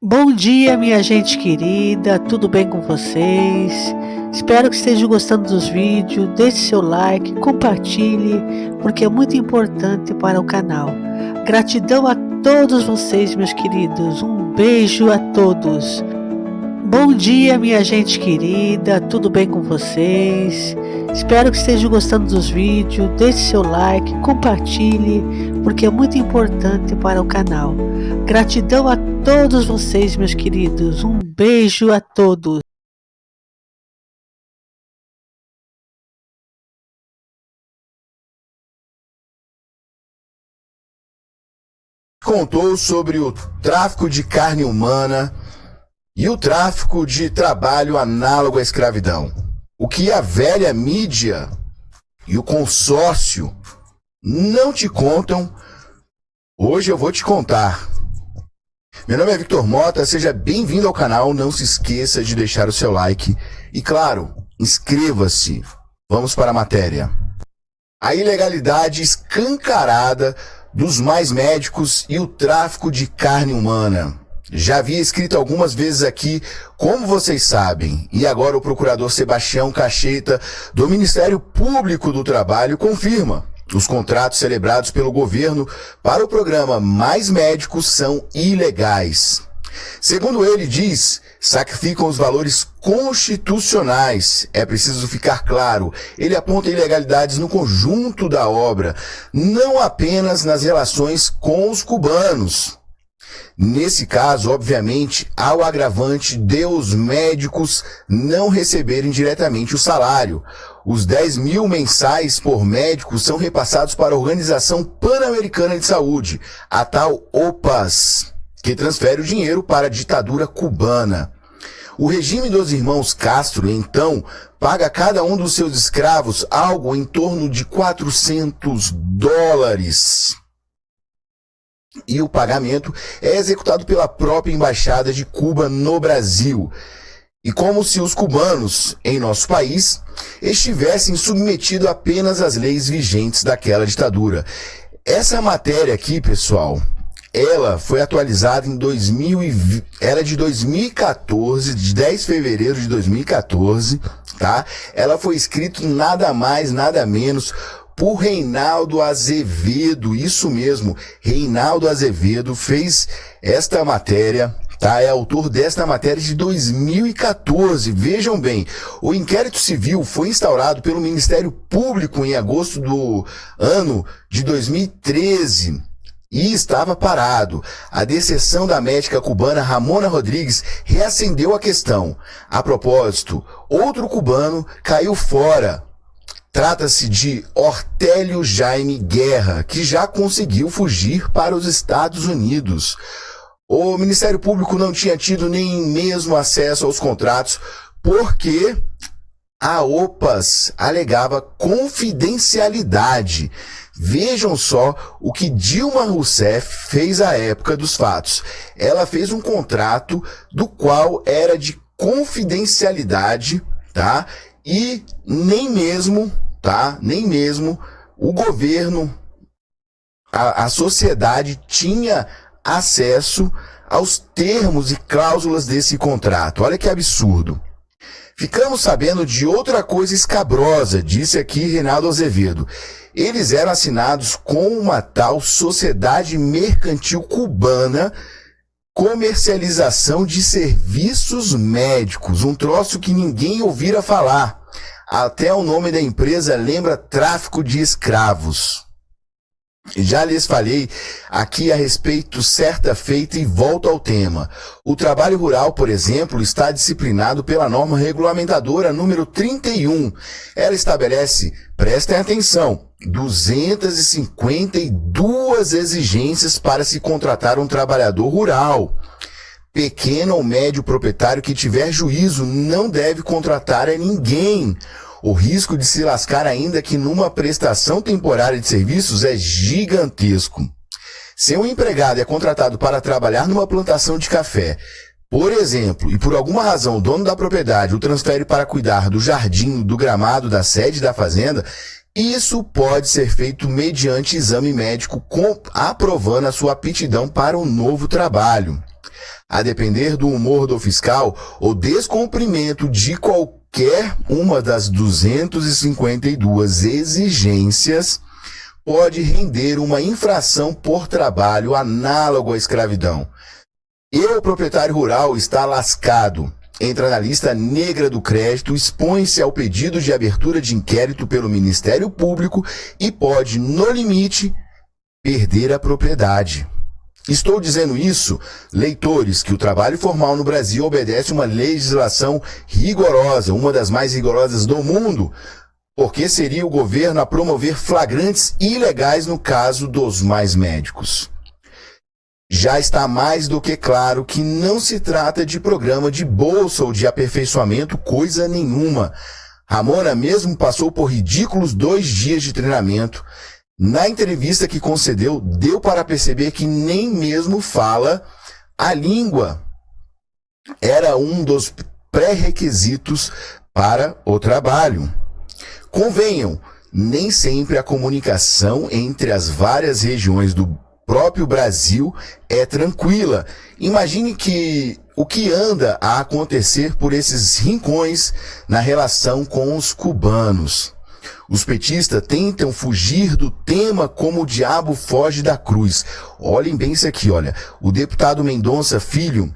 Bom dia, minha gente querida, tudo bem com vocês? Espero que estejam gostando dos vídeos, deixe seu like, compartilhe, porque é muito importante para o canal. Gratidão a todos vocês, meus queridos, um beijo a todos. Bom dia, minha gente querida, tudo bem com vocês? Espero que estejam gostando dos vídeos, deixe seu like, compartilhe, porque é muito importante para o canal. Gratidão a todos vocês, meus queridos, um beijo a todos. Contou sobre o tráfico de carne humana e o tráfico de trabalho análogo à escravidão. O que a velha mídia e o consórcio não te contam, hoje eu vou te contar. Meu nome é Victor Mota, seja bem-vindo ao canal, não se esqueça de deixar o seu like e, claro, inscreva-se. Vamos para a matéria. A ilegalidade escancarada dos mais médicos e o tráfico de carne humana. Já havia escrito algumas vezes aqui, como vocês sabem, e agora o procurador Sebastião Cacheta, do Ministério Público do Trabalho, confirma. Os contratos celebrados pelo governo para o programa Mais Médicos são ilegais. Segundo ele diz, sacrificam os valores constitucionais. É preciso ficar claro, ele aponta ilegalidades no conjunto da obra, não apenas nas relações com os cubanos. Nesse caso, obviamente, há o agravante de os médicos não receberem diretamente o salário. Os 10 mil mensais por médico são repassados para a Organização Pan-Americana de Saúde, a tal OPAS, que transfere o dinheiro para a ditadura cubana. O regime dos irmãos Castro, então, paga a cada um dos seus escravos algo em torno de $400. E o pagamento é executado pela própria Embaixada de Cuba no Brasil. E como se os cubanos, em nosso país, estivessem submetidos apenas às leis vigentes daquela ditadura. Essa matéria aqui, pessoal, ela foi atualizada em 2020, era de 2014, de 10 de fevereiro de 2014, tá? Ela foi escrita nada mais, nada menos por Reinaldo Azevedo, isso mesmo, Reinaldo Azevedo fez esta matéria, tá? É autor desta matéria de 2014. Vejam bem, o inquérito civil foi instaurado pelo Ministério Público em agosto do ano de 2013 e estava parado. A deserção da médica cubana Ramona Rodrigues reacendeu a questão. A propósito, outro cubano caiu fora. Trata-se de Ortélio Jaime Guerra, que já conseguiu fugir para os Estados Unidos. O Ministério Público não tinha tido nem mesmo acesso aos contratos, porque a OPAS alegava confidencialidade. Vejam só o que Dilma Rousseff fez à época dos fatos. Ela fez um contrato do qual era de confidencialidade, tá? E nem mesmo o governo, a sociedade tinha acesso aos termos e cláusulas desse contrato. Olha que absurdo. Ficamos sabendo de outra coisa escabrosa, disse aqui Reinaldo Azevedo. Eles eram assinados com uma tal Sociedade Mercantil Cubana, Comercialização de Serviços Médicos, um troço que ninguém ouvira falar. Até o nome da empresa lembra tráfico de escravos. Já lhes falei aqui a respeito certa feita e volto ao tema. O trabalho rural, por exemplo, está disciplinado pela norma regulamentadora número 31. Ela estabelece, prestem atenção, 252 exigências para se contratar um trabalhador rural. Pequeno ou médio proprietário que tiver juízo não deve contratar a ninguém. O risco de se lascar ainda que numa prestação temporária de serviços é gigantesco. Se um empregado é contratado para trabalhar numa plantação de café, por exemplo, e por alguma razão o dono da propriedade o transfere para cuidar do jardim, do gramado, da sede da fazenda, isso pode ser feito mediante exame médico aprovando a sua aptidão para um novo trabalho. a depender do humor do fiscal, o descumprimento de qualquer uma das 252 exigências pode render uma infração por trabalho análogo à escravidão. E o proprietário rural está lascado. Entra na lista negra do crédito, expõe-se ao pedido de abertura de inquérito pelo Ministério Público e pode, no limite, perder a propriedade. Estou dizendo isso, leitores, que o trabalho formal no Brasil obedece uma legislação rigorosa, uma das mais rigorosas do mundo, porque seria o governo a promover flagrantes ilegais no caso dos mais médicos. Já está mais do que claro que não se trata de programa de bolsa ou de aperfeiçoamento, coisa nenhuma. Ramona mesmo passou por ridículos 2 dias de treinamento. Na entrevista que concedeu, deu para perceber que nem mesmo fala a língua. Era um dos pré-requisitos para o trabalho. Convenham, nem sempre a comunicação entre as várias regiões do próprio Brasil é tranquila. Imagine que o que anda a acontecer por esses rincões na relação com os cubanos. Os petistas tentam fugir do tema como o diabo foge da cruz. Olhem bem isso aqui, olha. O deputado Mendonça Filho,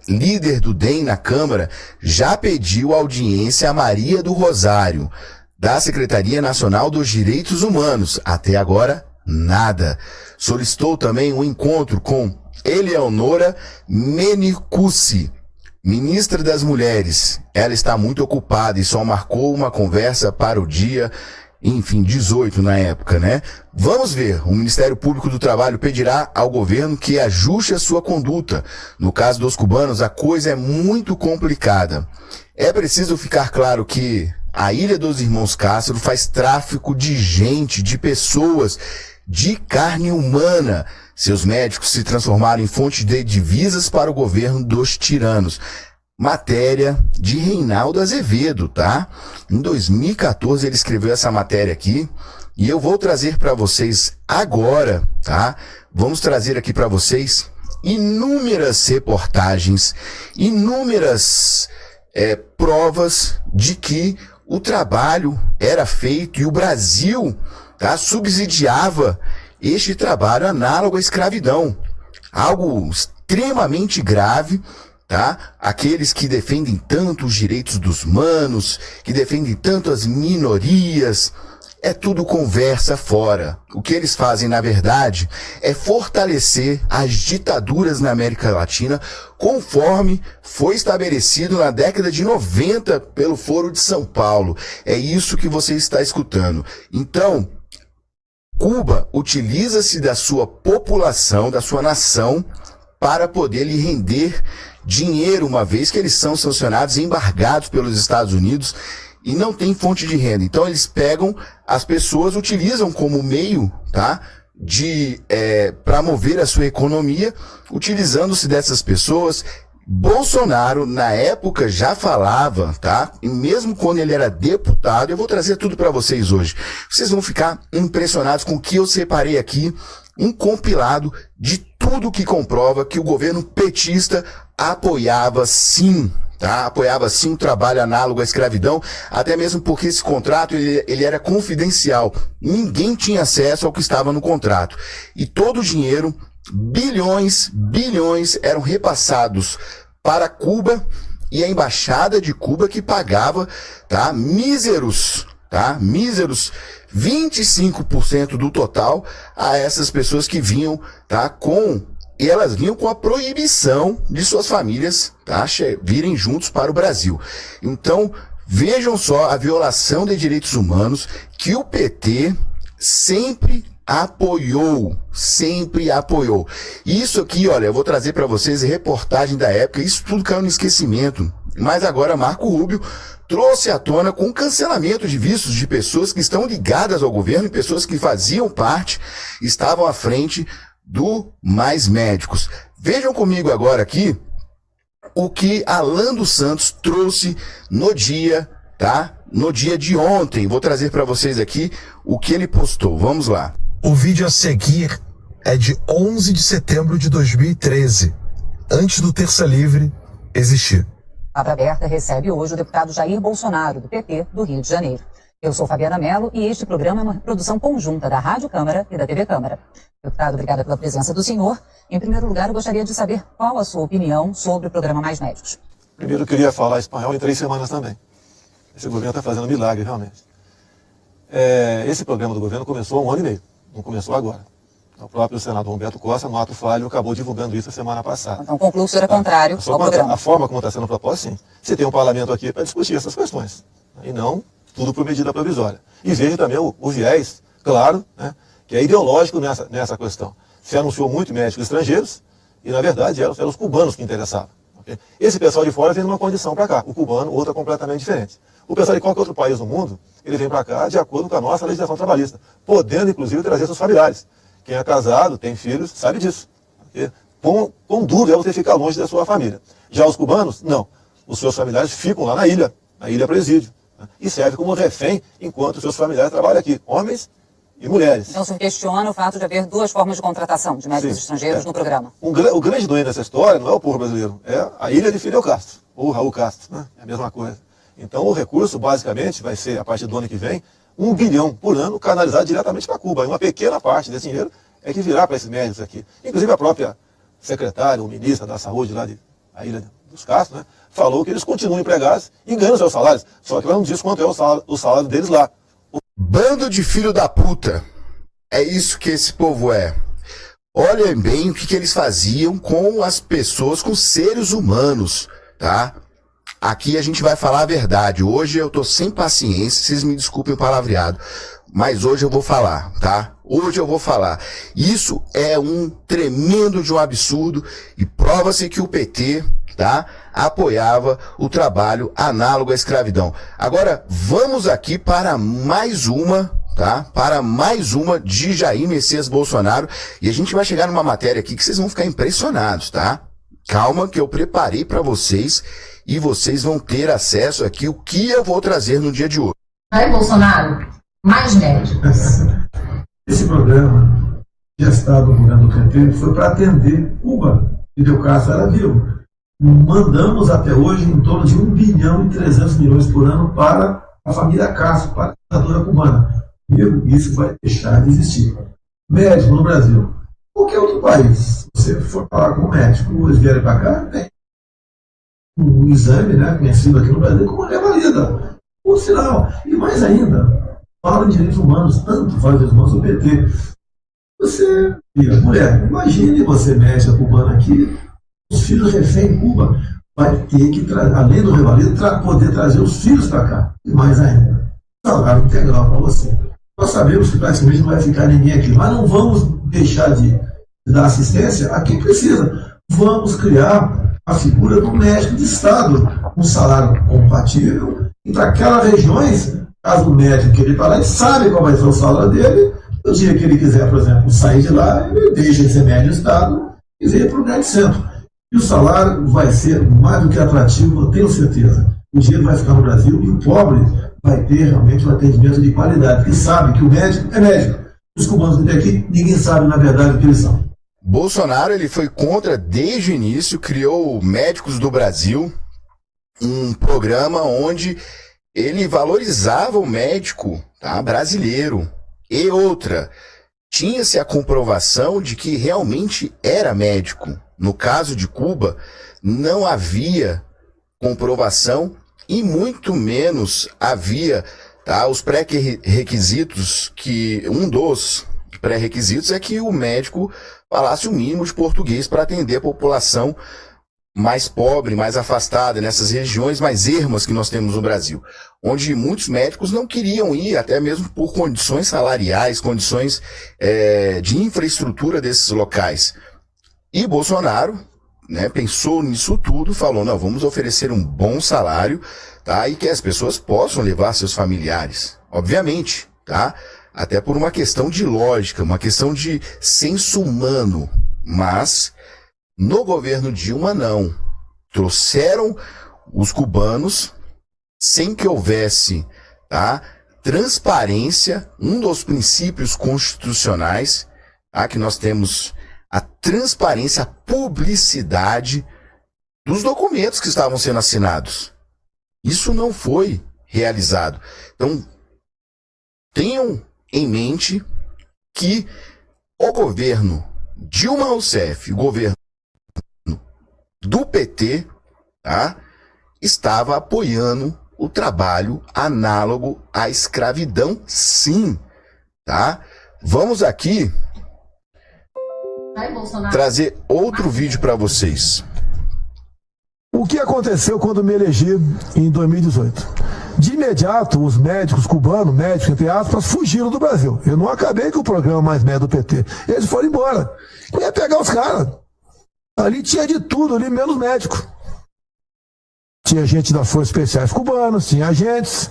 líder do DEM na Câmara, já pediu audiência a Maria do Rosário, da Secretaria Nacional dos Direitos Humanos. Até agora, nada. Solicitou também um encontro com Eleonora Menicucci, ministra das Mulheres. Ela está muito ocupada e só marcou uma conversa para o dia, 18 na época, né? Vamos ver, o Ministério Público do Trabalho pedirá ao governo que ajuste a sua conduta. No caso dos cubanos, a coisa é muito complicada. É preciso ficar claro que a Ilha dos Irmãos Castro faz tráfico de gente, de pessoas, de carne humana. Seus médicos se transformaram em fonte de divisas para o governo dos tiranos. Matéria de Reinaldo Azevedo, tá? Em 2014 ele escreveu essa matéria aqui e eu vou trazer para vocês agora, tá? Vamos trazer aqui para vocês inúmeras reportagens, inúmeras provas de que o trabalho era feito e o Brasil, tá, subsidiava este trabalho análogo à escravidão. Algo extremamente grave, tá? Aqueles que defendem tanto os direitos dos humanos, que defendem tanto as minorias, é tudo conversa fora. O que eles fazem, na verdade, é fortalecer as ditaduras na América Latina, conforme foi estabelecido na década de 90 pelo Foro de São Paulo. É isso que você está escutando. Então, Cuba utiliza-se da sua população, da sua nação, para poder lhe render dinheiro, uma vez que eles são sancionados e embargados pelos Estados Unidos e não tem fonte de renda. Então eles pegam as pessoas, utilizam como meio, tá, para mover a sua economia, utilizando-se dessas pessoas. Bolsonaro, na época, já falava, tá? E mesmo quando ele era deputado, eu vou trazer tudo para vocês hoje. Vocês vão ficar impressionados com o que eu separei aqui, um compilado de tudo que comprova que o governo petista apoiava sim, tá? Apoiava sim o trabalho análogo à escravidão, até mesmo porque esse contrato ele era confidencial. Ninguém tinha acesso ao que estava no contrato. E todo o dinheiro, bilhões eram repassados para Cuba e a embaixada de Cuba que pagava, tá, míseros 25% do total a essas pessoas que vinham, tá, e elas vinham com a proibição de suas famílias, tá, virem juntos para o Brasil. Então, vejam só a violação de direitos humanos que o PT sempre apoiou. Isso aqui, olha, eu vou trazer para vocês a reportagem da época, isso tudo caiu no esquecimento. Mas agora Marco Rubio trouxe à tona com cancelamento de vistos de pessoas que estão ligadas ao governo e pessoas que faziam parte, estavam à frente do Mais Médicos. Vejam comigo agora aqui o que Alan dos Santos trouxe no dia, tá? No dia de ontem. Vou trazer para vocês aqui o que ele postou. Vamos lá. O vídeo a seguir é de 11 de setembro de 2013. antes do Terça Livre existir. Palavra Aberta recebe hoje o deputado Jair Bolsonaro, do PT do Rio de Janeiro. Eu sou Fabiana Mello e este programa é uma produção conjunta da Rádio Câmara e da TV Câmara. Deputado, obrigada pela presença do senhor. Em primeiro lugar, eu gostaria de saber qual a sua opinião sobre o programa Mais Médicos. Primeiro, eu queria falar espanhol em 3 semanas também. Esse governo está fazendo milagre, realmente. Esse programa do governo começou há 1 ano e meio, não começou agora. O próprio senador Humberto Costa, no ato falho, acabou divulgando isso a semana passada. Então, concluo que o senhor é contrário ao programa. A forma como está sendo proposta, sim. Você tem um parlamento aqui para discutir essas questões. E não tudo por medida provisória. E veja também o viés, claro, né, que é ideológico nessa questão. Se anunciou muito médicos estrangeiros e, na verdade, eram os cubanos que interessavam. Okay? Esse pessoal de fora vem numa condição para cá. O cubano, outra completamente diferente. O pessoal de qualquer outro país do mundo, ele vem para cá de acordo com a nossa legislação trabalhista, podendo, inclusive, trazer seus familiares. Quem é casado, tem filhos, sabe disso. Okay? Quão duro é você ficar longe da sua família. Já os cubanos, não. Os seus familiares ficam lá na ilha presídio. E serve como refém enquanto os seus familiares trabalham aqui, homens e mulheres. Então o senhor questiona o fato de haver 2 formas de contratação de médicos estrangeiros no programa. O grande doente dessa história não é o povo brasileiro, é a ilha de Fidel Castro, ou Raul Castro, né? É a mesma coisa. Então o recurso, basicamente, vai ser, a partir do ano que vem, 1 bilhão por ano canalizado diretamente para Cuba. E uma pequena parte desse dinheiro é que virá para esses médicos aqui. Inclusive a própria secretária ou ministra da Saúde lá da Ilha dos Castro, né, falou que eles continuam empregados e ganham seus salários. Só que ela não diz quanto é o salário deles lá. Bando de filho da puta. É isso que esse povo é. Olhem bem o que eles faziam com as pessoas, com seres humanos, tá? Aqui a gente vai falar a verdade. Hoje eu tô sem paciência, vocês me desculpem o palavreado, mas hoje eu vou falar, tá? Hoje eu vou falar. Isso é um tremendo de um absurdo e prova-se que o PT, tá, apoiava o trabalho análogo à escravidão. Agora, vamos aqui para mais uma, tá? Para mais uma de Jair Messias Bolsonaro. E a gente vai chegar numa matéria aqui que vocês vão ficar impressionados, tá? Calma que eu preparei para vocês e vocês vão ter acesso aqui o que eu vou trazer no dia de hoje. Jair Bolsonaro, mais médicos. Esse programa, gestado no governo do PT, foi para atender Cuba. Fidel Castro era vivo. Mandamos até hoje em torno de 1 bilhão e 300 milhões por ano para a família Castro, para a ditadura cubana. Isso vai deixar de existir. Médico no Brasil. Qualquer outro país, se você for falar com um médico, eles vierem para cá, tem um exame, né, conhecido aqui no Brasil como revalida. Por sinal. E mais ainda, fala em direitos humanos, tanto fala em direitos humanos do PT. Você, mulher, imagine você, médica cubana aqui, os filhos refém em Cuba, vai ter que, além do revalida, poder trazer os filhos para cá. E mais ainda, salário integral para você. Nós sabemos que praticamente não vai ficar ninguém aqui, mas não vamos deixar de dar assistência a quem precisa. Vamos criar a figura do médico de Estado, um salário compatível, e para aquelas regiões, caso o médico queira ir para lá, ele sabe qual vai ser o salário dele, no dia que ele quiser, por exemplo, sair de lá, ele deixa de ser médico de Estado e vem para o grande centro. E o salário vai ser mais do que atrativo, eu tenho certeza. O dinheiro vai ficar no Brasil e o pobre vai ter realmente um atendimento de qualidade, porque sabe que o médico é médico. Os cubanos que tem aqui, ninguém sabe na verdade o que eles são. Bolsonaro, ele foi contra desde o início, criou Médicos do Brasil, um programa onde ele valorizava o médico, tá, brasileiro. E outra, tinha-se a comprovação de que realmente era médico. No caso de Cuba, não havia comprovação e muito menos havia, tá, os pré-requisitos, que um dos pré-requisitos é que o médico falasse o mínimo de português para atender a população mais pobre, mais afastada, nessas regiões mais ermas que nós temos no Brasil, onde muitos médicos não queriam ir, até mesmo por condições salariais, condições de infraestrutura desses locais. E Bolsonaro, né, pensou nisso tudo, falou, não, vamos oferecer um bom salário, tá, e que as pessoas possam levar seus familiares, obviamente, tá, até por uma questão de lógica, uma questão de senso humano, mas no governo Dilma não, trouxeram os cubanos sem que houvesse, tá, transparência, um dos princípios constitucionais, tá, que nós temos a transparência, a publicidade dos documentos que estavam sendo assinados. Isso não foi realizado. Então, tenham em mente que o governo Dilma Rousseff, o governo do PT, tá, estava apoiando o trabalho análogo à escravidão, sim, tá? Vamos aqui trazer outro vídeo para vocês. O que aconteceu quando me elegi em 2018? De imediato, os médicos cubanos, médicos entre aspas, fugiram do Brasil. Eu não acabei com o programa Mais Médio do PT. Eles foram embora. Eu ia pegar os caras. Ali tinha de tudo, ali menos médico. Tinha gente das Forças Especiais cubanas, tinha agentes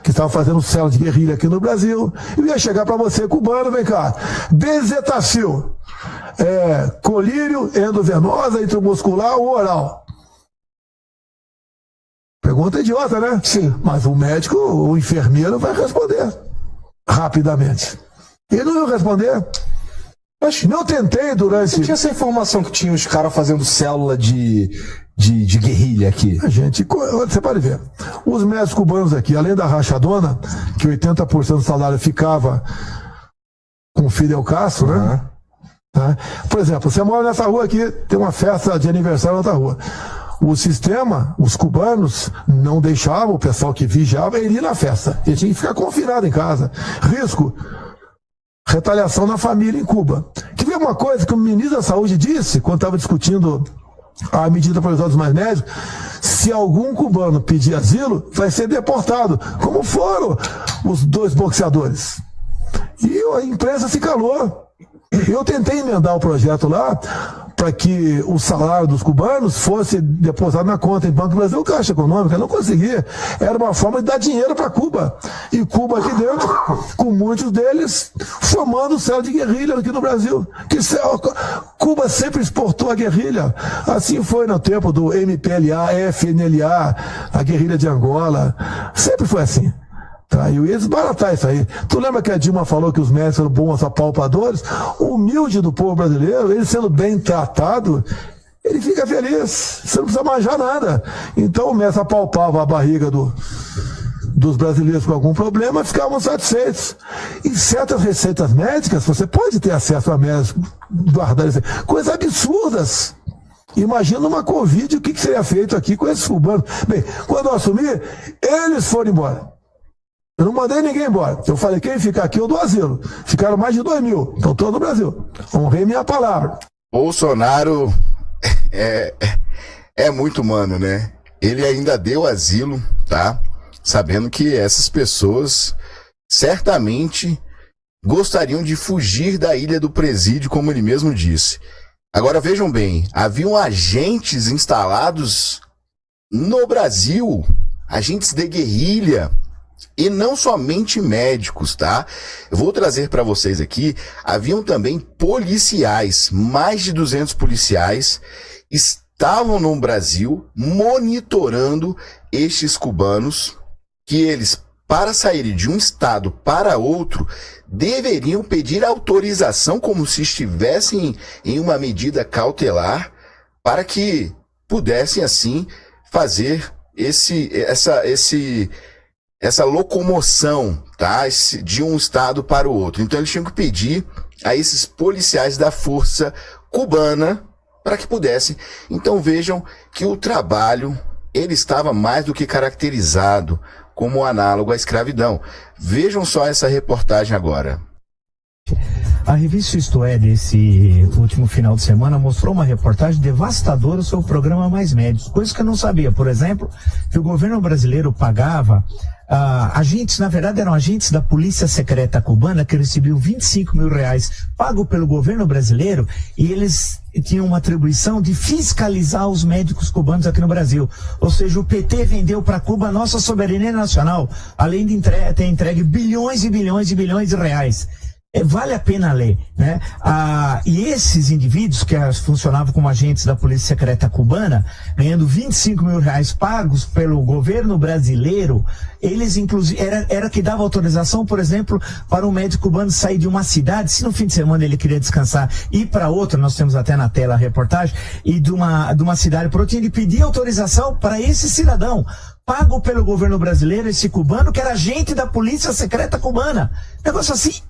que estavam fazendo célula de guerrilha aqui no Brasil. Eu ia chegar para você, cubano, vem cá. Bezetacil, colírio, endovenosa, intramuscular ou oral? Pergunta idiota, né? Sim. Mas o médico, o enfermeiro vai responder rapidamente. Ele não ia responder. Mas eu tentei durante... Você tinha essa informação que tinha os caras fazendo célula de guerrilha aqui? A gente, você pode ver. Os médicos cubanos aqui, além da rachadona, que 80% do salário ficava com o Fidel Castro, né? Tá? Por exemplo, você mora nessa rua aqui, tem uma festa de aniversário na outra rua. O sistema, os cubanos, não deixavam o pessoal que vigiava ir na festa. Ele tinha que ficar confinado em casa. Risco, retaliação na família em Cuba. Que veio uma coisa que o ministro da Saúde disse, quando estava discutindo a medida provisória dos mais médicos: se algum cubano pedir asilo, vai ser deportado, como foram os 2 boxeadores. E a imprensa se calou. Eu tentei emendar o projeto lá para que o salário dos cubanos fosse depositado na conta em Banco Brasil, Caixa Econômica. Eu não conseguia. Era uma forma de dar dinheiro para Cuba. E Cuba aqui dentro, com muitos deles, formando célula de guerrilha aqui no Brasil. Cuba sempre exportou a guerrilha. Assim foi no tempo do MPLA, FNLA, a guerrilha de Angola. Sempre foi assim. Tá, e eu ia desbaratar isso aí. Tu lembra que a Dilma falou que os médicos eram bons apalpadores? O humilde do povo brasileiro, ele sendo bem tratado, ele fica feliz. Você não precisa manjar nada. Então o médico apalpava a barriga dos brasileiros com algum problema e ficavam satisfeitos. E certas receitas médicas, você pode ter acesso a médicos, guardar isso. Coisas absurdas. Imagina uma Covid, o que seria feito aqui com esses cubanos? Bem, quando eu assumi, eles foram embora. Eu não mandei ninguém embora. Eu falei, quem ficar aqui eu dou asilo. Ficaram mais de 2.000. Estão todos no Brasil. Honrei minha palavra. Bolsonaro é muito humano, né? Ele ainda deu asilo, tá? Sabendo que essas pessoas certamente gostariam de fugir da Ilha do Presídio, como ele mesmo disse. Agora vejam bem, haviam agentes instalados no Brasil, agentes de guerrilha, e não somente médicos, tá? Eu vou trazer para vocês aqui, haviam também policiais, mais de 200 policiais estavam no Brasil monitorando estes cubanos, que eles, para saírem de um estado para outro, deveriam pedir autorização como se estivessem em uma medida cautelar, para que pudessem assim fazer essa locomoção, tá? De um estado para o outro. Então eles tinham que pedir a esses policiais da força cubana para que pudessem. Então vejam que o trabalho, ele estava mais do que caracterizado como análogo à escravidão. Vejam só essa reportagem agora. A revista Isto É, desse último final de semana, mostrou uma reportagem devastadora sobre o programa Mais Médicos, coisa que eu não sabia. Por exemplo, que o governo brasileiro pagava agentes, na verdade eram agentes da Polícia Secreta Cubana, que recebiam R$25 mil pago pelo governo brasileiro, e eles tinham uma atribuição de fiscalizar os médicos cubanos aqui no Brasil. Ou seja, o PT vendeu para Cuba a nossa soberania nacional, além de ter entregue bilhões e bilhões e bilhões de reais. Vale a pena ler, né? E esses indivíduos que funcionavam como agentes da Polícia Secreta Cubana, ganhando 25 mil reais pagos pelo governo brasileiro, eles inclusive, era que dava autorização, por exemplo, para um médico cubano sair de uma cidade, se no fim de semana ele queria descansar, ir para outra, nós temos até na tela a reportagem, e de uma cidade para outra, ele pedia autorização para esse cidadão, pago pelo governo brasileiro, esse cubano, que era agente da Polícia Secreta Cubana. Negócio assim.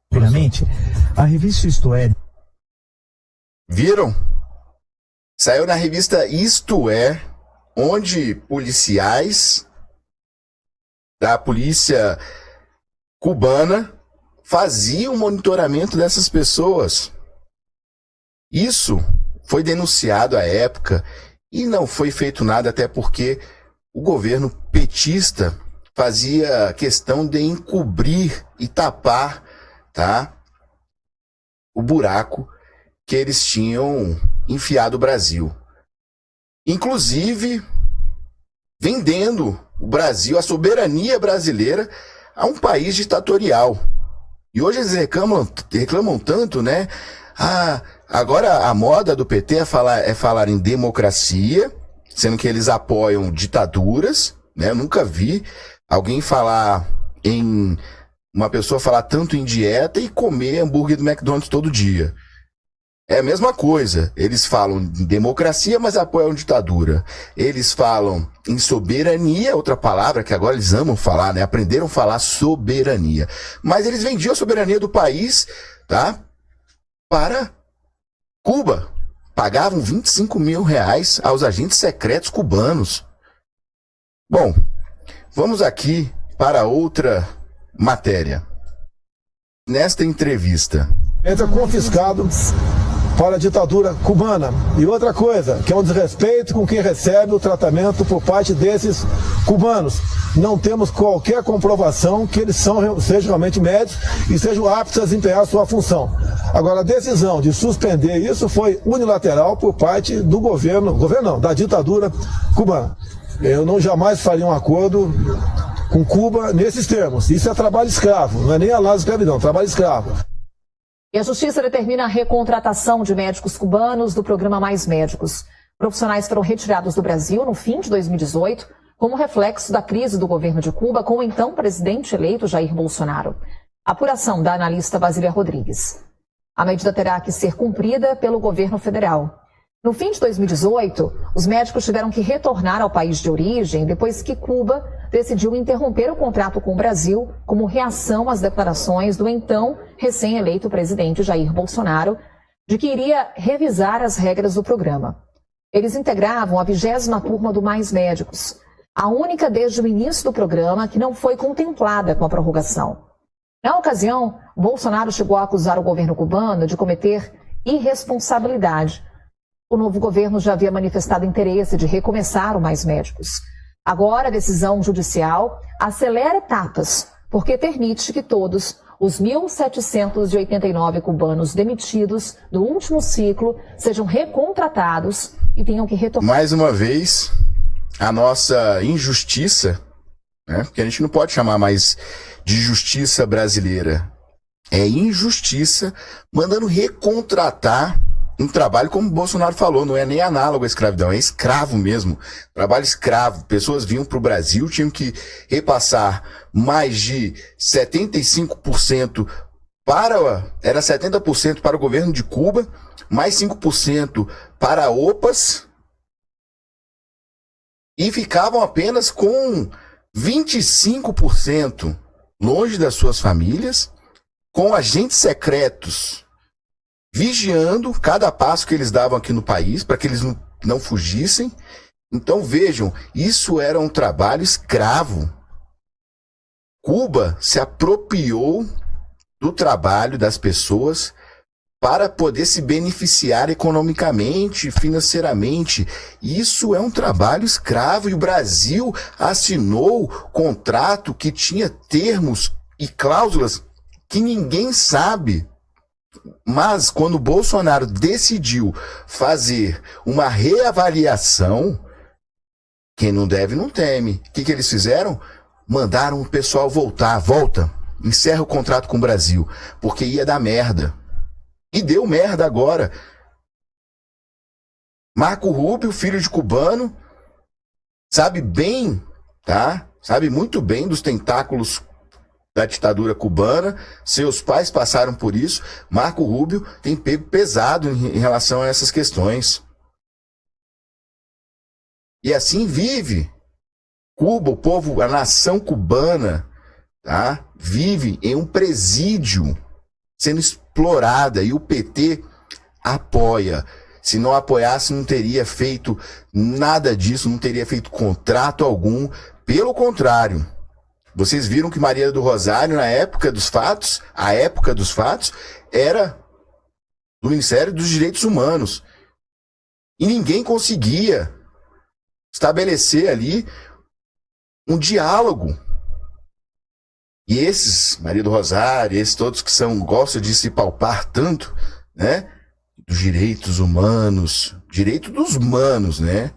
Primeiramente, a revista Isto É. Viram? Saiu na revista Isto É, onde policiais da polícia cubana faziam monitoramento dessas pessoas. Isso foi denunciado à época e não foi feito nada, até porque o governo petista fazia questão de encobrir e tapar, tá, o buraco que eles tinham enfiado o Brasil. Inclusive, vendendo o Brasil, a soberania brasileira, a um país ditatorial. E hoje eles reclamam tanto, né? Agora a moda do PT é falar em democracia, sendo que eles apoiam ditaduras, né? Eu nunca vi alguém falar em... uma pessoa falar tanto em dieta e comer hambúrguer do McDonald's todo dia. É a mesma coisa. Eles falam em democracia, mas apoiam ditadura. Eles falam em soberania, outra palavra que agora eles amam falar, né? Aprenderam a falar soberania. Mas eles vendiam a soberania do país, tá? Para Cuba. Pagavam 25 mil reais aos agentes secretos cubanos. Bom, vamos aqui para outra matéria. Nesta entrevista, Entra confiscado para a ditadura cubana. E outra coisa, que é um desrespeito com quem recebe o tratamento por parte desses cubanos. Não temos qualquer comprovação que eles sejam realmente médicos e sejam aptos a desempenhar a sua função. Agora, a decisão de suspender isso foi unilateral por parte do da ditadura cubana. Eu não jamais faria um acordo com Cuba nesses termos. Isso é trabalho escravo, não é nem análise de escravidão, trabalho escravo. E a Justiça determina a recontratação de médicos cubanos do programa Mais Médicos. Profissionais foram retirados do Brasil no fim de 2018, como reflexo da crise do governo de Cuba com o então presidente eleito Jair Bolsonaro. Apuração da analista Basília Rodrigues. A medida terá que ser cumprida pelo governo federal. No fim de 2018, os médicos tiveram que retornar ao país de origem depois que Cuba decidiu interromper o contrato com o Brasil como reação às declarações do então recém-eleito presidente Jair Bolsonaro de que iria revisar as regras do programa. Eles integravam a 20ª turma do Mais Médicos, a única desde o início do programa que não foi contemplada com a prorrogação. Na ocasião, Bolsonaro chegou a acusar o governo cubano de cometer irresponsabilidade. O novo governo já havia manifestado interesse de recomeçar o Mais Médicos. Agora, a decisão judicial acelera etapas, porque permite que todos os 1.789 cubanos demitidos do último ciclo sejam recontratados e tenham que retornar. Mais uma vez, a nossa injustiça, né? Porque a gente não pode chamar mais de justiça brasileira. É injustiça mandando recontratar um trabalho, como o Bolsonaro falou, não é nem análogo à escravidão, é escravo mesmo. Trabalho escravo. Pessoas vinham para o Brasil, tinham que repassar mais de 75% era 70% para o governo de Cuba, mais 5% para OPAs, e ficavam apenas com 25% longe das suas famílias, com agentes secretos vigiando cada passo que eles davam aqui no país, para que eles não fugissem. Então vejam, isso era um trabalho escravo. Cuba se apropriou do trabalho das pessoas para poder se beneficiar economicamente, financeiramente. Isso é um trabalho escravo e o Brasil assinou contrato que tinha termos e cláusulas que ninguém sabe. Mas quando o Bolsonaro decidiu fazer uma reavaliação, quem não deve não teme. O que eles fizeram? Mandaram o pessoal volta. encerra o contrato com o Brasil, porque ia dar merda. E deu merda agora. Marco Rubio, filho de cubano, sabe bem, tá? Sabe muito bem dos tentáculos da ditadura cubana. Seus pais passaram por isso. Marco Rubio tem pego pesado em relação a essas questões. E assim vive Cuba, o povo, a nação cubana, tá? Vive em um presídio sendo explorada, e o PT apoia. Se não apoiasse, não teria feito nada disso, não teria feito contrato algum. Pelo contrário, vocês viram que Maria do Rosário, na época dos fatos, a época dos fatos, era do Ministério dos Direitos Humanos. E ninguém conseguia estabelecer ali um diálogo. E esses, Maria do Rosário, esses todos que gostam de se palpar tanto, né? Dos direitos humanos, direito dos humanos, né?